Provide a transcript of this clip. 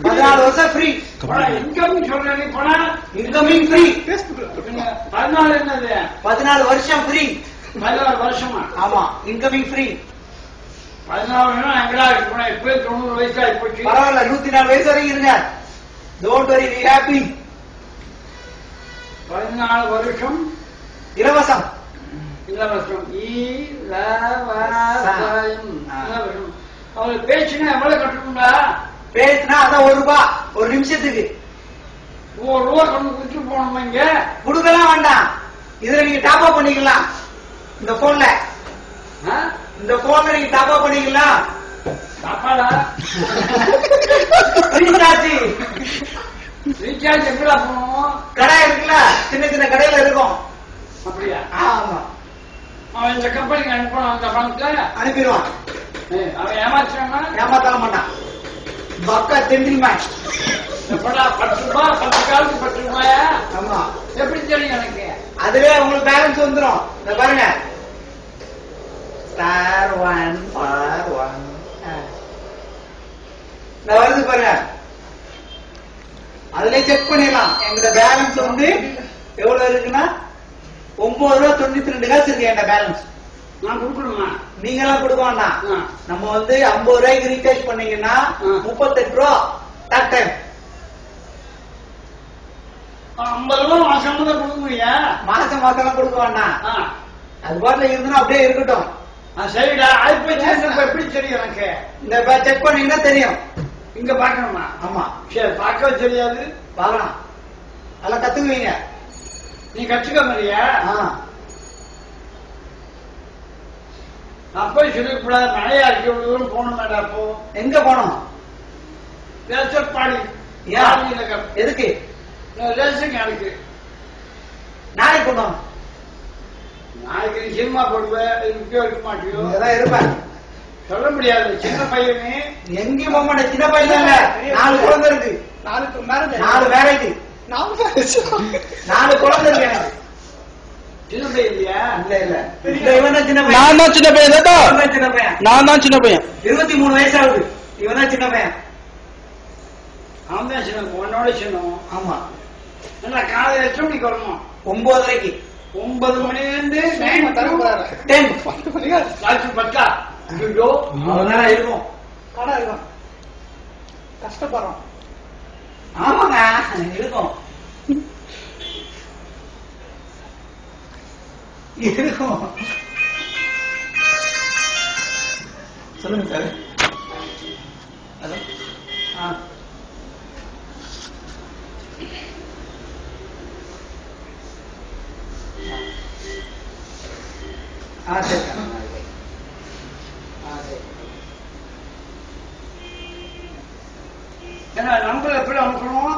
14 வருஷம் free. Incoming சொல்றேன், போனா இன்கமிங் ஃப்ரீ. 14 என்னது? 14 வருஷம் ஃப்ரீ. 14 வருஷமா? ஆமா, இன்கமிங் ஃப்ரீ. 14 வருஷம் எங்கடா இருக்கு போனா? இப்ப 90 வயசு ஆகி போச்சு. பரவாயில்ல, 104 வயசு வரைக்கும் இருங்க. Don't worry, be happy. 14 வருஷம் இலவசம். இலவசம். இலவசம். அவங்களுக்கு பேச்சுன்னா எவ்வளவு கட்டணுங்களா? பேசுனா அதான் ₹1 ஒரு நிமிஷத்துக்கு. ₹1 கொண்டு குடிச்சு போகணுமா? இங்க குடுக்கலாம் வேண்டாம், இதுல நீங்க டாப் அப் பண்ணிக்கலாம். இந்த போன்ல நீங்க டாப் அப் பண்ணிக்கலாம். சாப்பாடா? ரீசார்ஜ் எப்படா போகணும்? கடை இருக்குல்ல, சின்ன சின்ன கடையில இருக்கும். அப்படியா? ஆமா, அவன் இந்த கம்பெனிக்கு அனுப்பணும். அந்த பணத்துல அனுப்பிடுவான். அவன் ஏமாச்சானா? ஏமாத்தால மாட்டான். பக்கா ஜென்டில்மேன். எப்படா ₹10 10 காலுக்கு ₹10? ஆமா. எப்படி தெரியும் எனக்கு? அதுவே உங்களுக்கு பேலன்ஸ் வந்துடும். இந்த பாருங்க, *1 இந்த வருது பாருங்க, அதுல செக் பண்ணிடலாம். எங்க பேலன்ஸ் வந்து எவ்வளவு இருக்குன்னா ₹9.92 இருக்கு. என் பேலன்ஸ் நான் கொடுக்கணுமா? நீங்க எல்லாம் கொடுக்க வேண்டாம். நம்ம வந்து ₹50 ரீசார்ஜ் பண்ணீங்கன்னா ₹38 டாக் டைம். ₹50 மாசம் தான் கொடுக்க முடியும். மாசம் மாசம் கொடுக்க வேண்டாம். அது பாட்டுல இருந்துன்னா அப்படியே இருக்கட்டும். சரிடா, அது எப்படி தெரியும் எனக்கு? இந்த செக் பண்ணீங்கன்னா தெரியும். இங்க பாக்கணுமா? ஆமா. சரி, பார்க்கவே தெரியாது. பார்க்கலாம், அதெல்லாம் கத்துக்குவீங்க. நீ கத்துக்க மாதிரியா? நான் போய் சொல்லிக்கூடாது, மழையா இருக்கு, இவ்வளவு தூரம் போகணும் மேடம். அப்போ எங்க போனோம்? பாடி. எதுக்கு? ரேஷன் எனக்கு நாளைக்கு போனோம். நாளைக்கு நீ சினிமா போடுவேன், இருக்க மாட்டியோ? இருப்பேன், சொல்ல முடியாது. சின்ன பையனே எங்கேயும் போக மாட்டேன். சின்ன பையன் இல்ல, 4 குழந்தை இருக்கு. 4 மேரேஜ், 4 குழந்தை இருக்கு எனக்கு. சின்ன பையன் இல்லையா? இல்ல இல்ல, இவன் தான் சின்ன பையன். நான் தான் சின்ன பையன். சின்ன பையன், நான் தான் சின்ன பையன். 23 வயசு ஆகுது. இவன் தான் சின்ன பையன். அவன் தான் சின்ன, உன்னோட சின்னவன். ஆமா. நல்லா காலையில் எத்தனை மணிக்கு வரணும்? 9:30. 9 மணிலேருந்து 10 ராத்திரி 10. ஐயோ, அதனால இருக்கும். கடை இருக்கும், கஷ்டப்படுறோம். ஆமாங்க, இருக்கும் இருக்கும். சொல்லுங்க சார். ஹலோ. சரி. ஏன்னா நம்பர் எப்படி அனுப்பணும்?